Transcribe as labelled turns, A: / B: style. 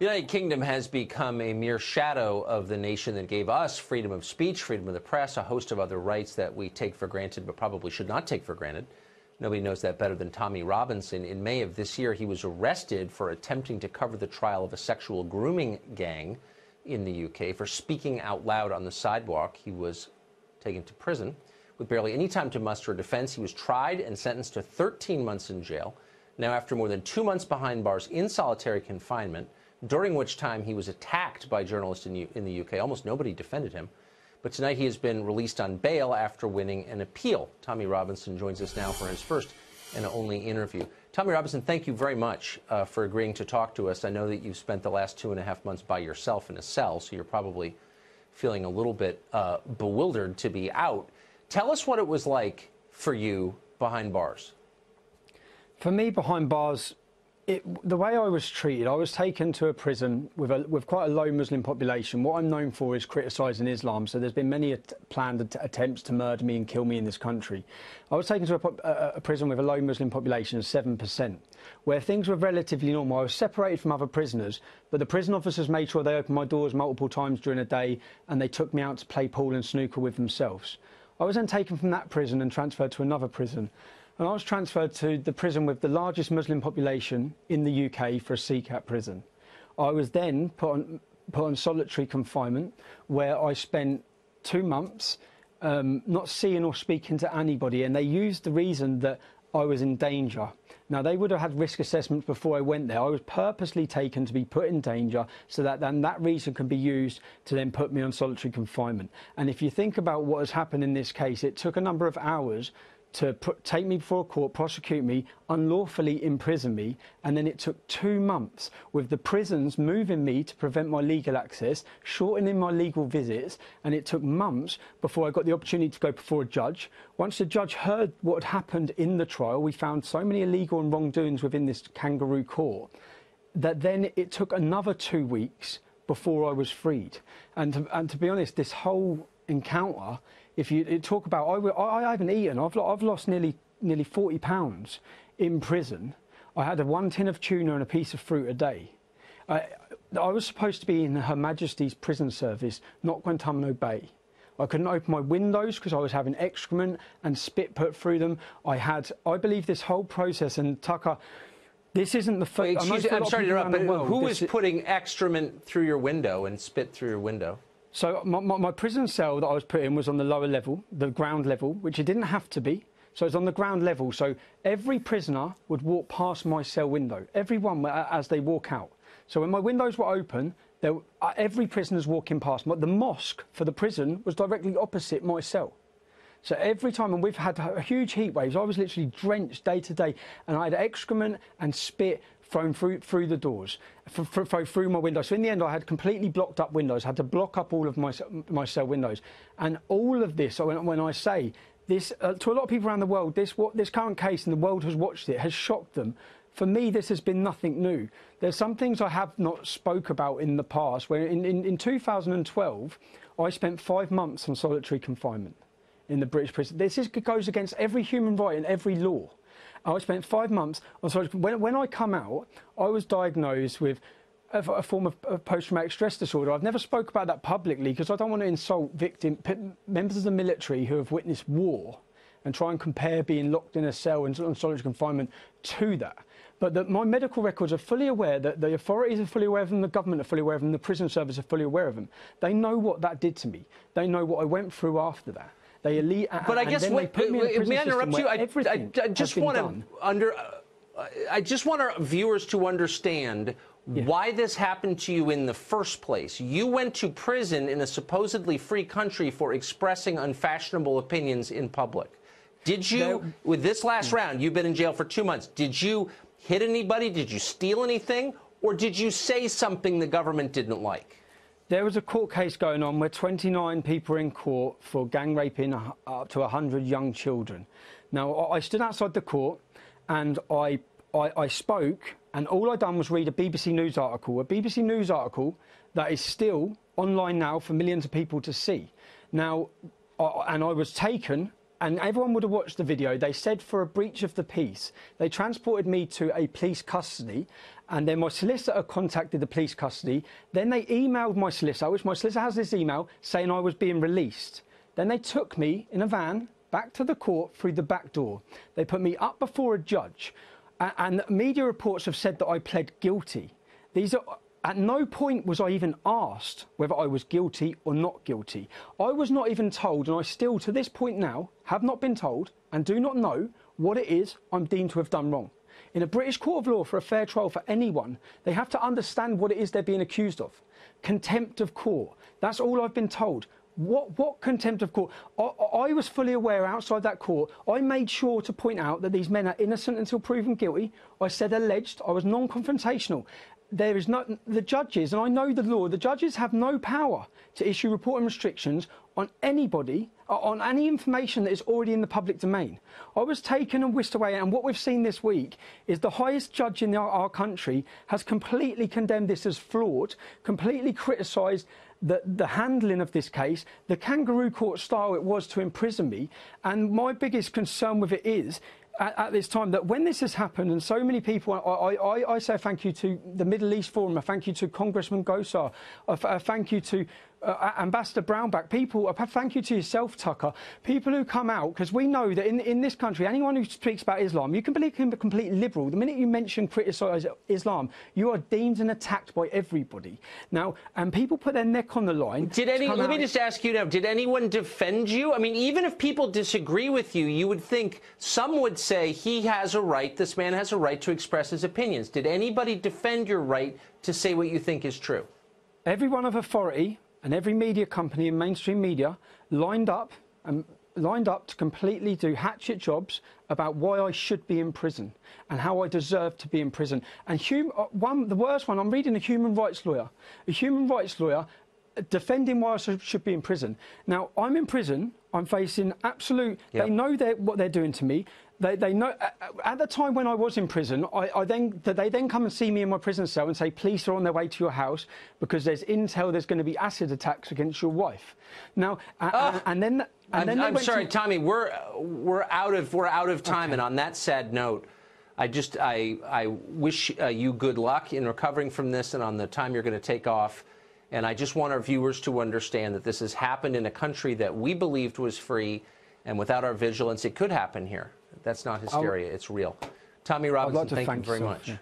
A: The United Kingdom has become a mere shadow of the nation that gave us freedom of speech, freedom of the press, a host of other rights that we take for granted but probably should not take for granted. Nobody knows that better than Tommy Robison. In May of this year, he was arrested for attempting to cover the trial of a sexual grooming gang in the UK. For speaking out loud on the sidewalk, he was taken to prison. With barely any time to muster a defense, he was tried and sentenced to 13 months in jail. Now, after more than 2 months behind bars in solitary confinement, during which time he was attacked by journalists in the UK. Almost nobody defended him. But tonight he has been released on bail after winning an appeal. Tommy Robison joins us now for his first and only interview. Tommy Robison, thank you very much for agreeing to talk to us. I know that you've spent the last 2.5 months by yourself in a cell, so you're probably feeling a little bit bewildered to be out. Tell us what it was like for you behind bars.
B: For me, behind bars, the way I was treated, I was taken to a prison with quite a low Muslim population. What I'm known for is criticising Islam, so there's been many planned attempts to murder me and kill me in this country. I was taken to a prison with a low Muslim population of 7%, where things were relatively normal. I was separated from other prisoners, but the prison officers made sure they opened my doors multiple times during the day, and they took me out to play pool and snooker with themselves. I was then taken from that prison and transferred to another prison. And I was transferred to the prison with the largest Muslim population in the UK for a CCAT prison. I was then put on solitary confinement, where I spent 2 months not seeing or speaking to anybody, and they used the reason that I was in danger. Now, they would have had risk assessments before I went there. I was purposely taken to be put in danger so that then that reason can be used to then put me on solitary confinement. And if you think about what has happened in this case, it took a number of hours to take me before a court, prosecute me, unlawfully imprison me, and then it took 2 months with the prisons moving me to prevent my legal access, shortening my legal visits, and it took months before I got the opportunity to go before a judge. Once the judge heard what had happened in the trial, we found so many illegal and wrongdoings within this kangaroo court that then it took another 2 weeks before I was freed. And to be honest, this whole encounter, if you talk about, I haven't eaten. I've lost nearly 40 pounds in prison. I had 1 tin of tuna and a piece of fruit a day. I was supposed to be in Her Majesty's prison service, not Guantanamo Bay. I couldn't open my windows because I was having excrement and spit put through them. I believe this whole process, and Tucker, this isn't the first.
A: Excuse me, I'm sorry to interrupt, but who is putting excrement through your window and spit through your window?
B: So my prison cell that I was put in was on the lower level, the ground level, which it didn't have to be. So it's on the ground level. So every prisoner would walk past my cell window, everyone as they walk out. So when my windows were open, every prisoner's walking past. The mosque for the prison was directly opposite my cell. So every time, and we've had huge heat waves, I was literally drenched day to day, and I had excrement and spit thrown through the doors, through my windows. So in the end, I had completely blocked up windows, had to block up all of my cell windows. And all of this, when I say this, to a lot of people around the world, this current case, and the world has watched it, has shocked them. For me, this has been nothing new. There's some things I have not spoke about in the past, where in 2012, I spent 5 months on solitary confinement in the British prison. This goes against every human right and every law. I spent 5 months on solitary. When I come out, I was diagnosed with a form of post-traumatic stress disorder. I've never spoke about that publicly because I don't want to insult members of the military who have witnessed war and try and compare being locked in a cell and on solitary confinement to that. But my medical records are fully aware, that the authorities are fully aware of them, the government are fully aware of them, the prison service are fully aware of them. They know what that did to me. They know what I went through after that. But
A: I guess may I interrupt you? I just want our viewers to understand why this happened to you in the first place. You went to prison in a supposedly free country for expressing unfashionable opinions in public. Did you, with this last round, you've been in jail for 2 months, did you hit anybody? Did you steal anything? Or did you say something the government didn't like?
B: There was a court case going on where 29 people were in court for gang raping up to 100 young children. Now, I stood outside the court and I spoke, and all I done was read a BBC News article that is still online now for millions of people to see. Now, and I was taken and everyone would have watched the video, they said for a breach of the peace, they transported me to a police custody, and then my solicitor contacted the police custody. Then they emailed my solicitor, which my solicitor has this email, saying I was being released. Then they took me in a van back to the court through the back door. They put me up before a judge, and media reports have said that I pled guilty. At no point was I even asked whether I was guilty or not guilty. I was not even told, and I still, to this point now, have not been told and do not know what it is I'm deemed to have done wrong. In a British court of law, for a fair trial for anyone, they have to understand what it is they're being accused of. Contempt of court. That's all I've been told. What contempt of court? I was fully aware outside that court. I made sure to point out that these men are innocent until proven guilty. I said alleged. I was non-confrontational. There is no, the judges, and I know the law, the judges have no power to issue reporting restrictions on anybody, on any information that is already in the public domain. I was taken and whisked away, and what we've seen this week is the highest judge in our country has completely condemned this as flawed, completely criticised the handling of this case, the kangaroo court style it was to imprison me. And my biggest concern with it is, at this time, that when this has happened, and so many people, I say thank you to the Middle East Forum, a thank you to Congressman Gosar, a thank you to Ambassador Brownback, people, a thank you to yourself, Tucker, people who come out, because we know that in this country, anyone who speaks about Islam, you can believe him a complete liberal. The minute you mention, criticise Islam, you are deemed and attacked by everybody. Now, and people put their neck on the line.
A: Let me just ask you now, did anyone defend you? I mean, even if people disagree with you, you would think some would say he has a right, this man has a right to express his opinions. Did anybody defend your right to say what you think is true?
B: Everyone of authority and every media company and mainstream media lined up to completely do hatchet jobs about why I should be in prison and how I deserve to be in prison. And the worst one, I'm reading a human rights lawyer defending why I should be in prison. Now, I'm in prison. I'm facing absolute. Yep. They know what they're doing to me. They know. At the time when I was in prison, they then come and see me in my prison cell and say, police are on their way to your house because there's intel there's going to be acid attacks against your wife. Now, I'm
A: sorry, Tommy. We're out of time, okay. And on that sad note, I wish you good luck in recovering from this and on the time you're going to take off. And I just want our viewers to understand that this has happened in a country that we believed was free, and without our vigilance, it could happen here. That's not hysteria. It's real. Tommy Robison, thank you very much. Yeah.